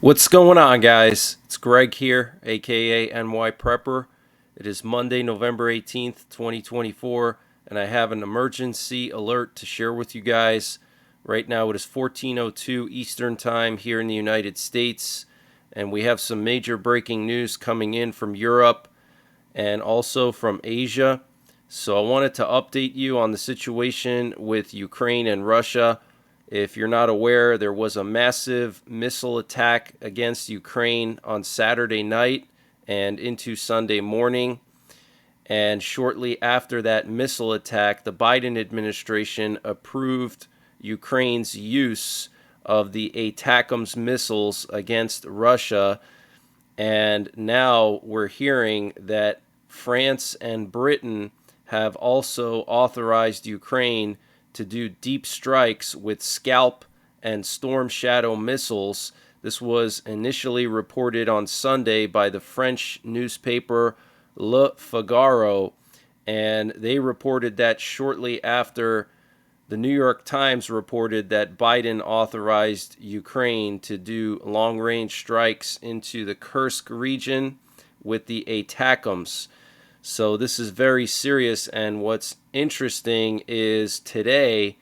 What's going on, guys? It's Greg here, aka NYPrepper. It is Monday, November 18th, 2024, and I have an emergency alert to share with you guys. Right now it is 14:02 Eastern Time here in the United States, and we have some major breaking news coming in from Europe and also from Asia. So I wanted to update you on the situation with Ukraine and Russia. If you're not aware, there was a massive missile attack against Ukraine on Saturday night and into Sunday morning. And shortly after that missile attack, the Biden administration approved Ukraine's use of the ATACMS missiles against Russia. And now we're hearing that France and Britain have also authorized Ukraine to do deep strikes with Scalp and Storm Shadow missiles. This was initially reported on Sunday by the French newspaper Le Figaro, and they reported that shortly after the New York Times reported that Biden authorized Ukraine to do long-range strikes into the Kursk region with the ATACMS. So this is very serious, and what's interesting is today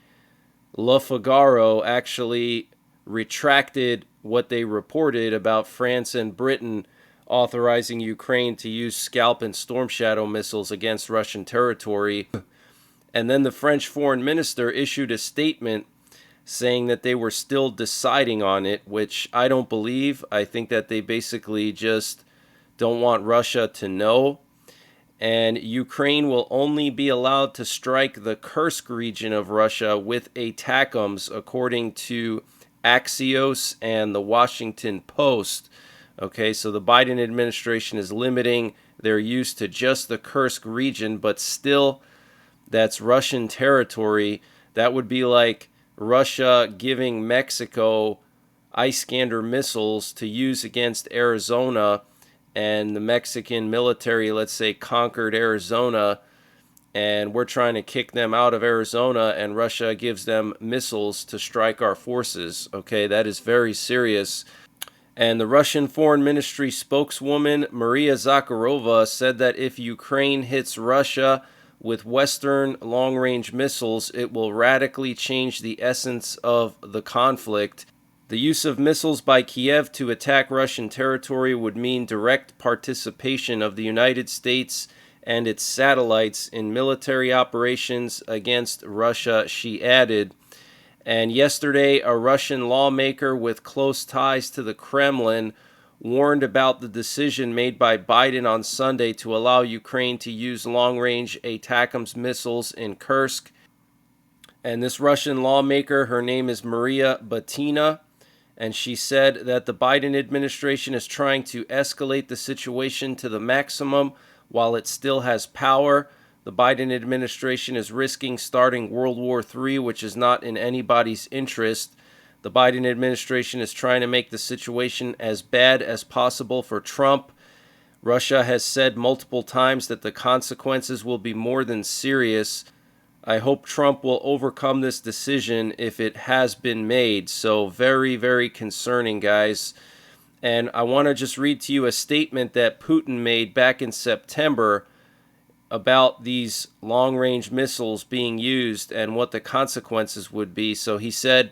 Le Figaro actually retracted what they reported about France and Britain authorizing Ukraine to use Scalp and Storm Shadow missiles against Russian territory. And then the French foreign minister issued a statement saying that they were still deciding on it, which I don't believe. I think that they basically just don't want Russia to know. And Ukraine will only be allowed to strike the Kursk region of Russia with ATACMS, according to Axios and the Washington Post. Okay, so the Biden administration is limiting their use to just the Kursk region, but still, that's Russian territory. That would be like Russia giving Mexico Iskander missiles to use against Arizona, and the Mexican military, let's say, conquered Arizona, and we're trying to kick them out of Arizona, and Russia gives them missiles to strike our forces. Okay, that is very serious. And the Russian Foreign Ministry spokeswoman, Maria Zakharova, said that if Ukraine hits Russia with Western long-range missiles, it will radically change the essence of the conflict. The use of missiles by Kiev to attack Russian territory would mean direct participation of the United States and its satellites in military operations against Russia, she added. And yesterday, a Russian lawmaker with close ties to the Kremlin warned about the decision made by Biden on Sunday to allow Ukraine to use long-range ATACMS missiles in Kursk. And this Russian lawmaker, her name is Maria Butina, and she said that the Biden administration is trying to escalate the situation to the maximum while it still has power. The Biden administration is risking starting World War III, which is not in anybody's interest. The Biden administration is trying to make the situation as bad as possible for Trump. Russia has said multiple times that the consequences will be more than serious. I hope Trump will overcome this decision if it has been made. So very, very concerning, guys. And I want to just read to you a statement that Putin made back in September about these long-range missiles being used and what the consequences would be. So he said,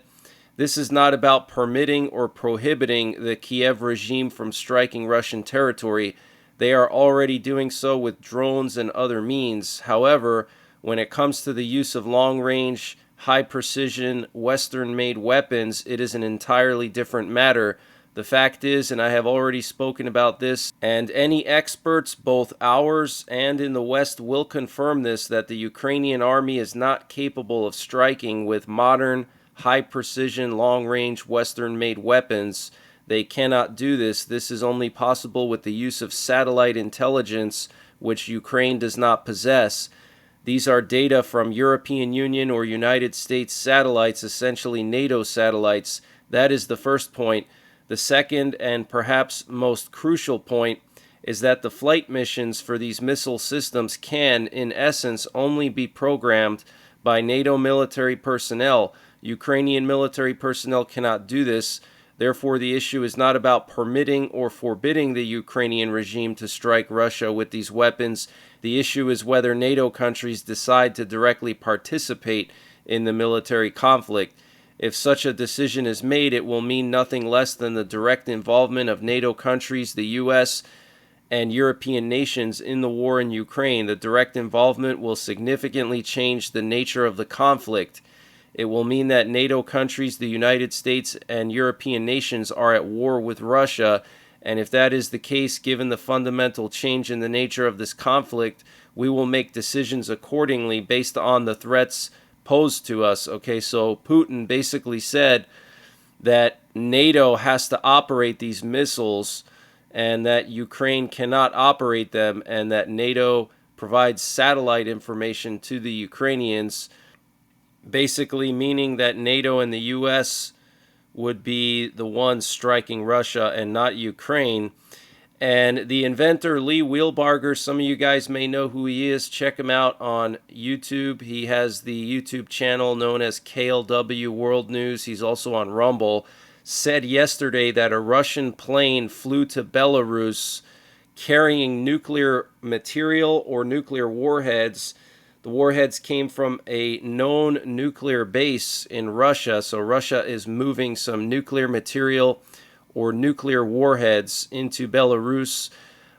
"This is not about permitting or prohibiting the Kiev regime from striking Russian territory. They are already doing so with drones and other means. However, when it comes to the use of long-range, high-precision, Western-made weapons, it is an entirely different matter. The fact is, and I have already spoken about this, and any experts, both ours and in the West, will confirm this, that the Ukrainian army is not capable of striking with modern, high-precision, long-range, Western-made weapons. They cannot do this. This is only possible with the use of satellite intelligence, which Ukraine does not possess. These are data from European Union or United States satellites, essentially NATO satellites. That is the first point. The second and perhaps most crucial point is that the flight missions for these missile systems can, in essence, only be programmed by NATO military personnel. Ukrainian military personnel cannot do this. Therefore, the issue is not about permitting or forbidding the Ukrainian regime to strike Russia with these weapons. The issue is whether NATO countries decide to directly participate in the military conflict. If such a decision is made, it will mean nothing less than the direct involvement of NATO countries, the U.S., and European nations in the war in Ukraine. The direct involvement will significantly change the nature of the conflict. It will mean that NATO countries, the United States, and European nations are at war with Russia. And if that is the case, given the fundamental change in the nature of this conflict, we will make decisions accordingly based on the threats posed to us. Okay, so Putin basically said that NATO has to operate these missiles and that Ukraine cannot operate them, and that NATO provides satellite information to the Ukrainians, basically meaning that NATO and the U.S. would be the ones striking Russia and not Ukraine. And the inventor, Lee Wheelbarger, some of you guys may know who he is. Check him out on YouTube. He has the YouTube channel known as KLW World News. He's also on Rumble. Said yesterday that a Russian plane flew to Belarus carrying nuclear material or nuclear warheads. The warheads came from a known nuclear base in Russia. So Russia is moving some nuclear material or nuclear warheads into Belarus.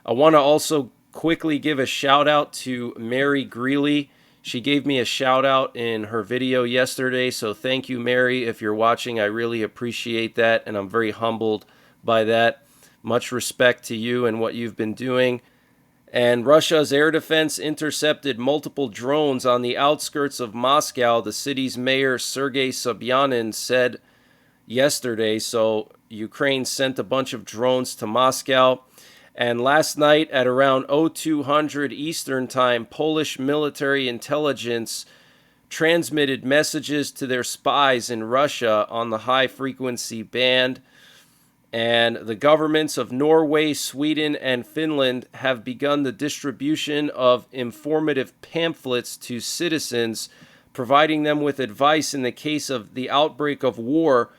I want to also quickly give a shout out to Mary Greeley. She gave me a shout out in her video yesterday, so thank you, Mary. If you're watching, I really appreciate that, and I'm very humbled by that. Much respect to you and what you've been doing. And Russia's air defense intercepted multiple drones on the outskirts of Moscow, the city's mayor, Sergei Sobyanin, said yesterday. So Ukraine sent a bunch of drones to Moscow. And last night at around 0200 Eastern Time, Polish military intelligence transmitted messages to their spies in Russia on the high-frequency band. And the governments of Norway, Sweden, and Finland have begun the distribution of informative pamphlets to citizens, providing them with advice in the case of the outbreak of war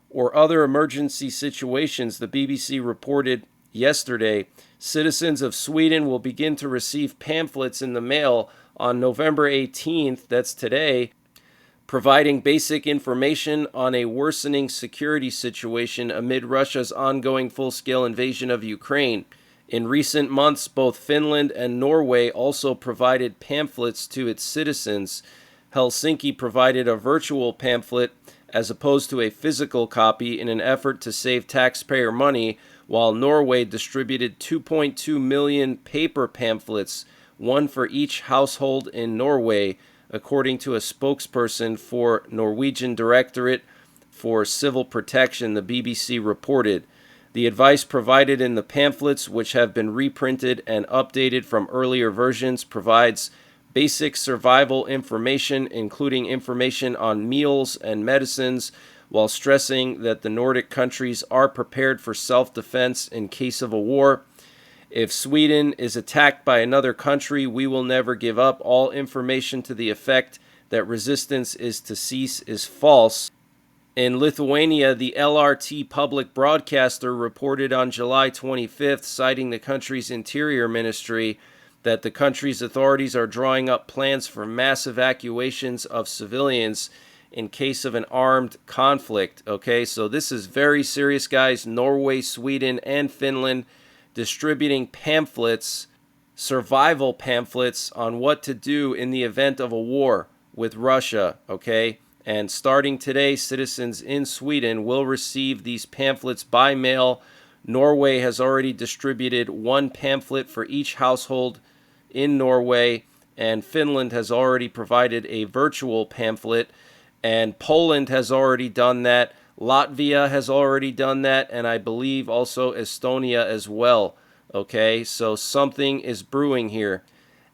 or other emergency situations, the BBC reported yesterday. Citizens of Sweden will begin to receive pamphlets in the mail on November 18th, that's today, providing basic information on a worsening security situation amid Russia's ongoing full-scale invasion of Ukraine. In recent months, both Finland and Norway also provided pamphlets to its citizens. Helsinki provided a virtual pamphlet as opposed to a physical copy in an effort to save taxpayer money, while Norway distributed 2.2 million paper pamphlets, one for each household in Norway, according to a spokesperson for Norwegian Directorate for Civil Protection, the BBC reported. The advice provided in the pamphlets, which have been reprinted and updated from earlier versions, provides basic survival information, including information on meals and medicines, while stressing that the Nordic countries are prepared for self-defense in case of a war. If Sweden is attacked by another country, we will never give up. All information to the effect that resistance is to cease is false. In Lithuania, the LRT public broadcaster reported on July 25th, citing the country's interior ministry, that the country's authorities are drawing up plans for mass evacuations of civilians in case of an armed conflict. Okay, so this is very serious, guys. Norway, Sweden, and Finland distributing pamphlets, survival pamphlets on what to do in the event of a war with Russia, okay? And starting today, citizens in Sweden will receive these pamphlets by mail. Norway has already distributed one pamphlet for each household in Norway, and Finland has already provided a virtual pamphlet, and Poland has already done that. Latvia has already done that, and I believe also Estonia as well. Okay, so something is brewing here.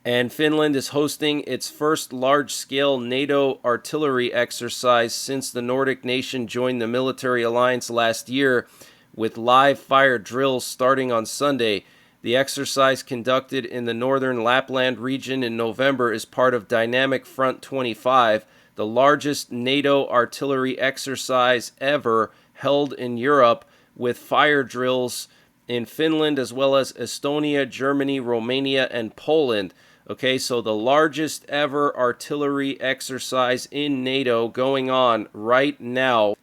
And Finland is hosting its first large-scale NATO artillery exercise since the Nordic nation joined the military alliance last year, with live fire drills starting on Sunday. The exercise, conducted in the northern Lapland region in November, is part of Dynamic Front 25, the largest NATO artillery exercise ever held in Europe with fire drills in Finland as well as Estonia, Germany, Romania, and Poland. Okay, so the largest ever artillery exercise in NATO going on right now.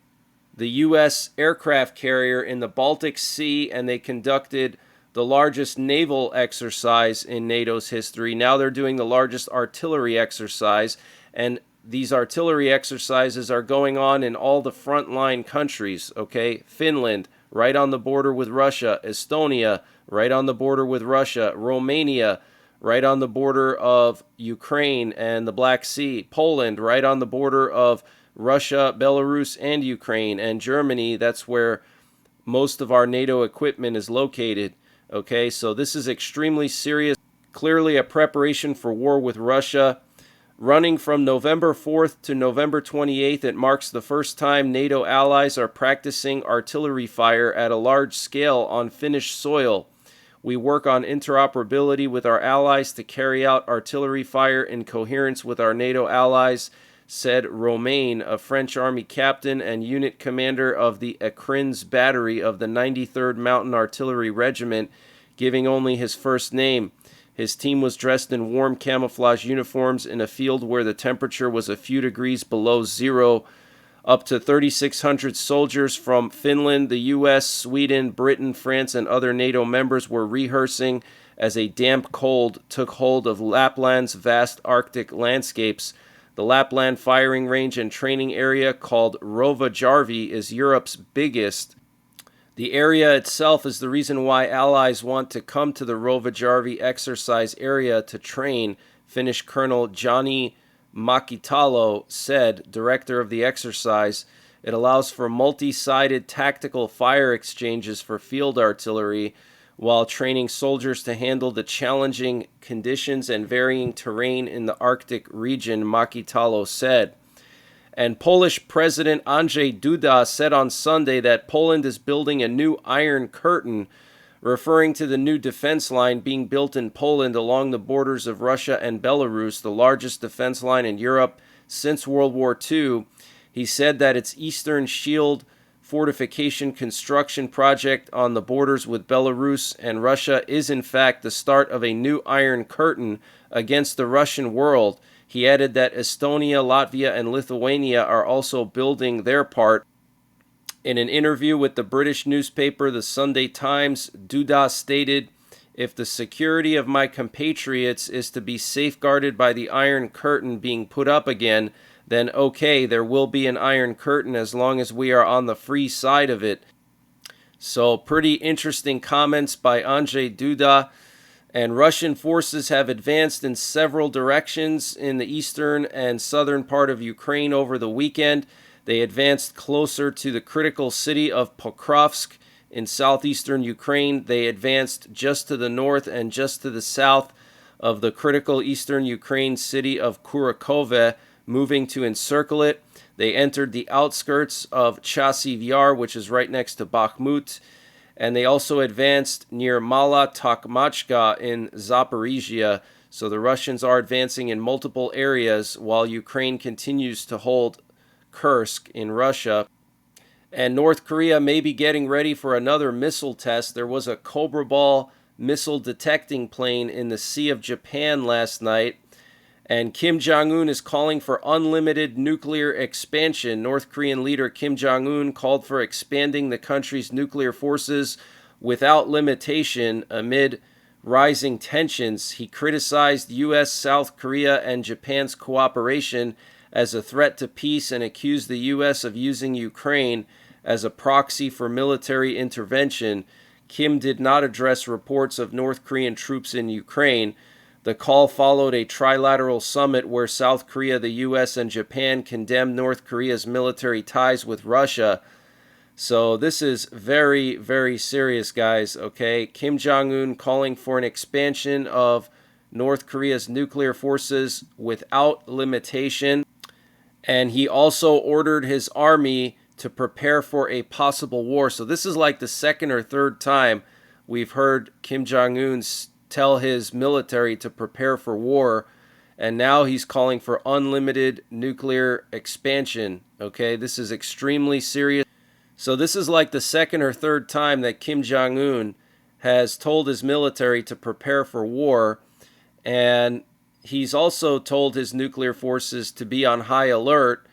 The U.S. aircraft carrier in the Baltic Sea, and they conducted the largest naval exercise in NATO's history. Now they're doing the largest artillery exercise, and these artillery exercises are going on in all the frontline countries, okay? Finland, right on the border with Russia. Estonia, right on the border with Russia. Romania, right on the border of Ukraine and the Black Sea. Poland, right on the border of Russia, Belarus, and Ukraine. And Germany, that's where most of our NATO equipment is located. Okay, so this is extremely serious. Clearly a preparation for war with Russia. Running from November 4th to November 28th, it marks the first time NATO allies are practicing artillery fire at a large scale on Finnish soil. We work on interoperability with our allies to carry out artillery fire in coherence with our NATO allies, said Romain, a French Army captain and unit commander of the Écrins Battery of the 93rd Mountain Artillery Regiment, giving only his first name. His team was dressed in warm camouflage uniforms in a field where the temperature was a few degrees below zero. Up to 3,600 soldiers from Finland, the U.S., Sweden, Britain, France, and other NATO members were rehearsing as a damp cold took hold of Lapland's vast Arctic landscapes. The Lapland firing range and training area, called Rovajärvi, is Europe's biggest. The area itself is the reason why allies want to come to the Rovajärvi exercise area to train, Finnish Colonel Johnny Makitalo said, director of the exercise. It allows for multi-sided tactical fire exchanges for field artillery while training soldiers to handle the challenging conditions and varying terrain in the Arctic region, Makitalo said. And Polish President Andrzej Duda said on Sunday that Poland is building a new Iron Curtain, referring to the new defense line being built in Poland along the borders of Russia and Belarus, the largest defense line in Europe since World War II. He said that its Eastern Shield fortification construction project on the borders with Belarus and Russia is in fact the start of a new Iron Curtain against the Russian world. He added that Estonia, Latvia, and Lithuania are also building their part. In an interview with the British newspaper The Sunday Times, Duda stated, "If the security of my compatriots is to be safeguarded by the Iron Curtain being put up again, then okay, there will be an Iron Curtain as long as we are on the free side of it." So pretty interesting comments by Andrzej Duda. And Russian forces have advanced in several directions in the eastern and southern part of Ukraine over the weekend. They advanced closer to the critical city of Pokrovsk in southeastern Ukraine. They advanced just to the north and just to the south of the critical eastern Ukraine city of Kurakove, moving to encircle it. They entered the outskirts of Chasiv Yar, which is right next to Bakhmut. And they also advanced near Mala Takhmachka in Zaporizhia. So the Russians are advancing in multiple areas while Ukraine continues to hold Kursk in Russia. And North Korea may be getting ready for another missile test. There was a Cobra Ball missile detecting plane in the Sea of Japan last night. And Kim Jong-un is calling for unlimited nuclear expansion. North Korean leader Kim Jong-un called for expanding the country's nuclear forces without limitation amid rising tensions. He criticized U.S., South Korea, and Japan's cooperation as a threat to peace and accused the U.S. of using Ukraine as a proxy for military intervention. Kim did not address reports of North Korean troops in Ukraine. The call followed a trilateral summit where South Korea, the U.S., and Japan condemned North Korea's military ties with Russia. So this is very, very serious, guys, okay? Kim Jong-un calling for an expansion of North Korea's nuclear forces without limitation. And he also ordered his army to prepare for a possible war. So this is like the second or third time we've heard Kim Jong-un tell his military to prepare for war, and now he's calling for unlimited nuclear expansion. Okay, this is extremely serious. So this is like the second or third time that Kim Jong-un has told his military to prepare for war, and he's also told his nuclear forces to be on high alert,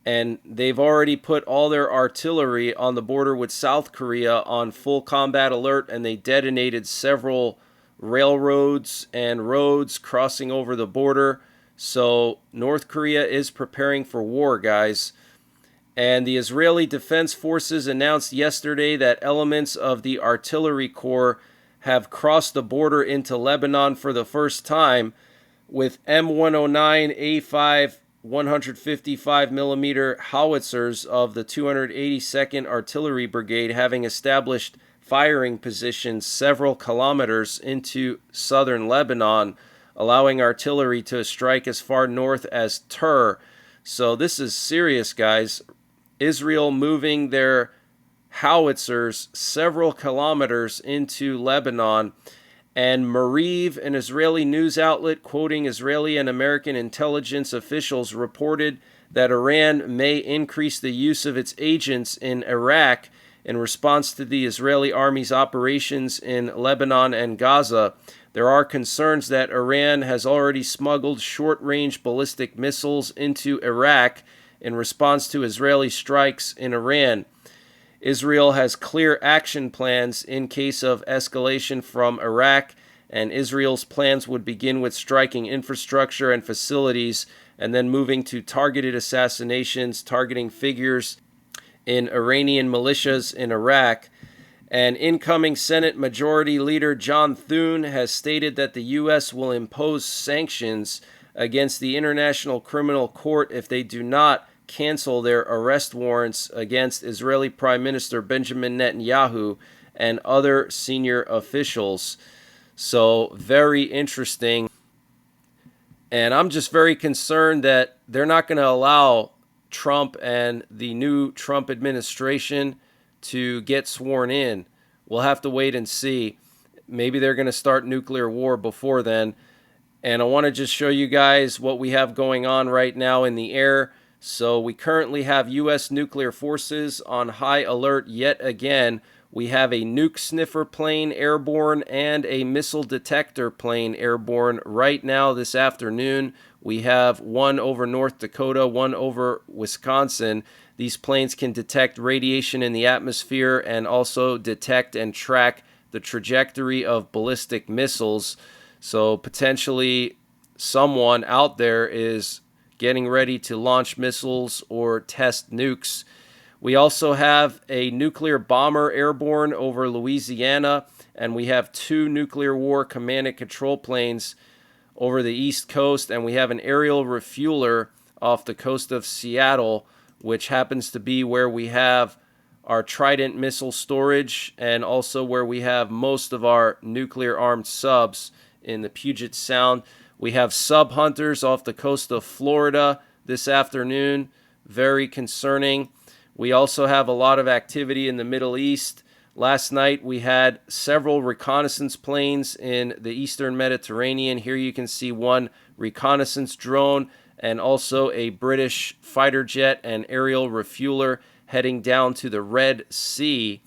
and they've already put all their artillery on the border with South Korea on full combat alert, and they detonated several railroads and roads crossing over the border. So North Korea is preparing for war, guys. And the Israeli Defense Forces announced yesterday that elements of the Artillery Corps have crossed the border into Lebanon for the first time, with M109A5 155 millimeter howitzers of the 282nd Artillery Brigade having established firing positions several kilometers into southern Lebanon, allowing artillery to strike as far north as Tur. So this is serious, guys. Israel moving their howitzers several kilometers into Lebanon. And Mariv, an Israeli news outlet quoting Israeli and American intelligence officials, reported that Iran may increase the use of its agents in Iraq in response to the Israeli army's operations in Lebanon and Gaza. There are concerns that Iran has already smuggled short-range ballistic missiles into Iraq in response to Israeli strikes in Iran. Israel has clear action plans in case of escalation from Iraq, and Israel's plans would begin with striking infrastructure and facilities and then moving to targeted assassinations targeting figures in Iranian militias in Iraq. And incoming Senate Majority Leader John Thune has stated that the U.S. will impose sanctions against the International Criminal Court if they do not cancel their arrest warrants against Israeli Prime Minister Benjamin Netanyahu and other senior officials. So very interesting. And I'm just very concerned that they're not going to allow Trump and the new Trump administration to get sworn in. We'll have to wait and see. Maybe they're going to start nuclear war before then. And I want to just show you guys what we have going on right now in the air. So we currently have U.S. nuclear forces on high alert yet again. We have a nuke sniffer plane airborne and a missile detector plane airborne right now this afternoon. We have one over North Dakota, one over Wisconsin. These planes can detect radiation in the atmosphere and also detect and track the trajectory of ballistic missiles. So potentially someone out there is getting ready to launch missiles or test nukes. We also have a nuclear bomber airborne over Louisiana, and we have two nuclear war command and control planes over the East Coast, and we have an aerial refueler off the coast of Seattle, which happens to be where we have our Trident missile storage and also where we have most of our nuclear-armed subs in the Puget Sound. We have sub hunters off the coast of Florida this afternoon. Very concerning. We also have a lot of activity in the Middle East. Last night we had several reconnaissance planes in the Eastern Mediterranean. Here you can see one reconnaissance drone and also a British fighter jet and aerial refueler heading down to the Red Sea.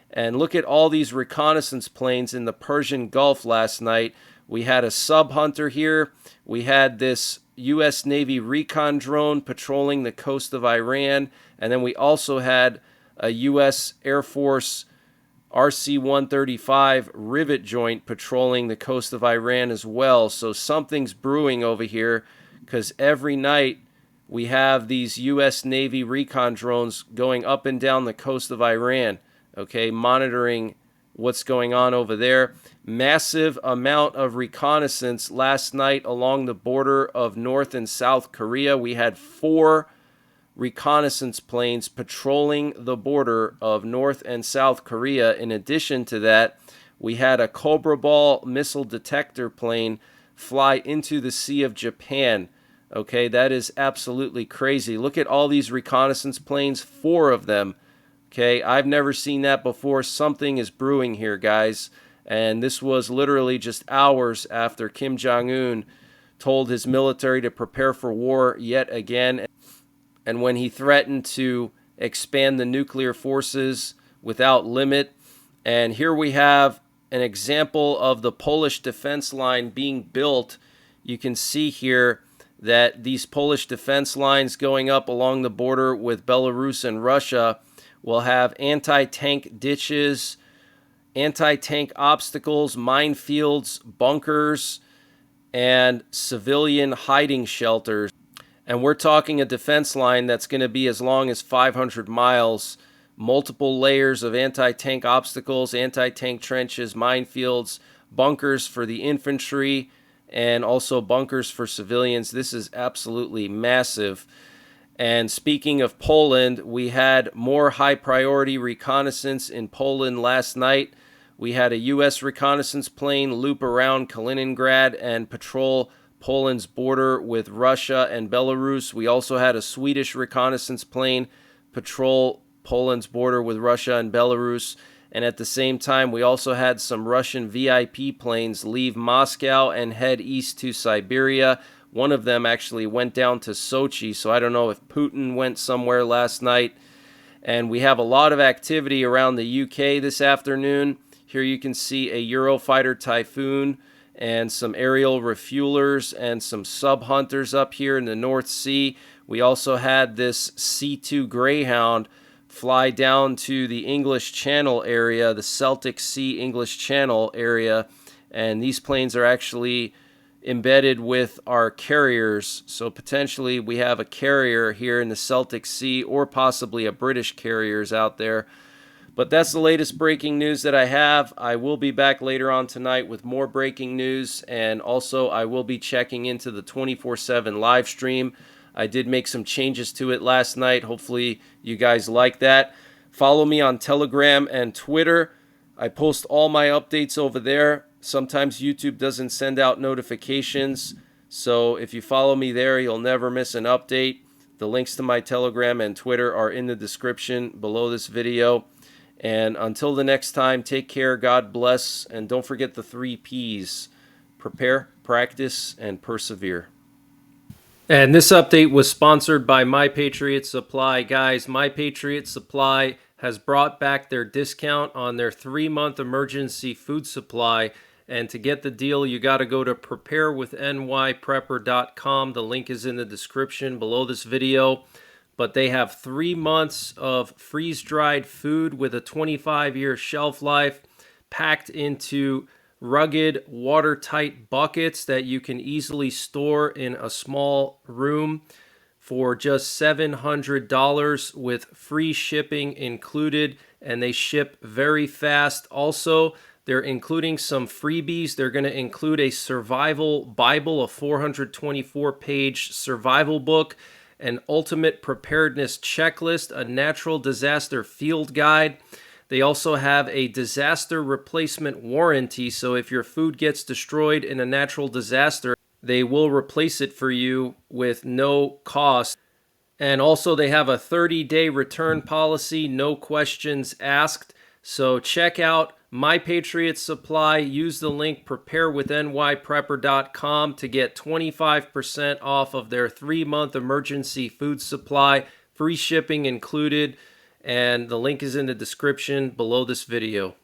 And look at all these reconnaissance planes in the Persian Gulf last night. We had a sub hunter here. We had this U.S. Navy recon drone patrolling the coast of Iran. And then we also had a U.S. Air Force RC-135 rivet joint patrolling the coast of Iran as well. So something's brewing over here because every night we have these U.S. Navy recon drones going up and down the coast of Iran, okay, monitoring what's going on over there. Massive amount of reconnaissance last night along the border of North and South Korea. We had 4 reconnaissance planes patrolling the border of North and South Korea. In addition to that, we had a Cobra Ball missile detector plane fly into the Sea of Japan. Okay, that is absolutely crazy. Look at all these reconnaissance planes, 4 of them. Okay, I've never seen that before. Something is brewing here, guys. And this was literally just hours after Kim Jong-un told his military to prepare for war yet again. And when he threatened to expand the nuclear forces without limit. And here we have an example of the Polish defense line being built. You can see here that these Polish defense lines going up along the border with Belarus and Russia will have anti-tank ditches, anti-tank obstacles, minefields, bunkers, and civilian hiding shelters. And we're talking a defense line that's going to be as long as 500 miles, multiple layers of anti-tank obstacles, anti-tank trenches, minefields, bunkers for the infantry, and also bunkers for civilians. This is absolutely massive. And speaking of Poland, we had more high-priority reconnaissance in Poland last night. We had a U.S. reconnaissance plane loop around Kaliningrad and patrol Poland's border with Russia and Belarus. We also had a Swedish reconnaissance plane patrol Poland's border with Russia and Belarus. And at the same time, we also had some Russian VIP planes leave Moscow and head east to Siberia. One of them actually went down to Sochi, so I don't know if Putin went somewhere last night. And we have a lot of activity around the UK this afternoon. Here you can see a Eurofighter Typhoon and some aerial refuelers and some sub-hunters up here in the North Sea. We also had this C-2 Greyhound fly down to the English Channel area, the Celtic Sea English Channel area, and these planes are actually embedded with our carriers. So potentially we have a carrier here in the Celtic Sea, or possibly a British carriers out there. But that's the latest breaking news that I have. I will be back later on tonight with more breaking news, and also I will be checking into the 24/7 live stream. I did make some changes to it last night. Hopefully you guys like that. Follow me on Telegram and Twitter. I post all my updates over there. Sometimes YouTube doesn't send out notifications, so if you follow me there, you'll never miss an update. The links to my Telegram and Twitter are in the description below this video. And until the next time, take care, God bless, and don't forget the 3 Ps: prepare, practice, and persevere. And this update was sponsored by My Patriot Supply. Guys, My Patriot Supply has brought back their discount on their 3-month emergency food supply. And to get the deal, you got to go to preparewithnYprepper.com. The link is in the description below this video. But they have 3 months of freeze-dried food with a 25-year shelf life, packed into rugged, watertight buckets that you can easily store in a small room for just $700 with free shipping included, and they ship very fast. Also, they're including some freebies. They're going to include a survival Bible, a 424-page survival book, an ultimate preparedness checklist, a natural disaster field guide. They also have a disaster replacement warranty, so if your food gets destroyed in a natural disaster, they will replace it for you with no cost. And also they have a 30-day return policy, no questions asked. So check out My Patriot Supply. Use the link preparewithnYprepper.com to get 25% off of their 3-month emergency food supply, free shipping included, and the link is in the description below this video.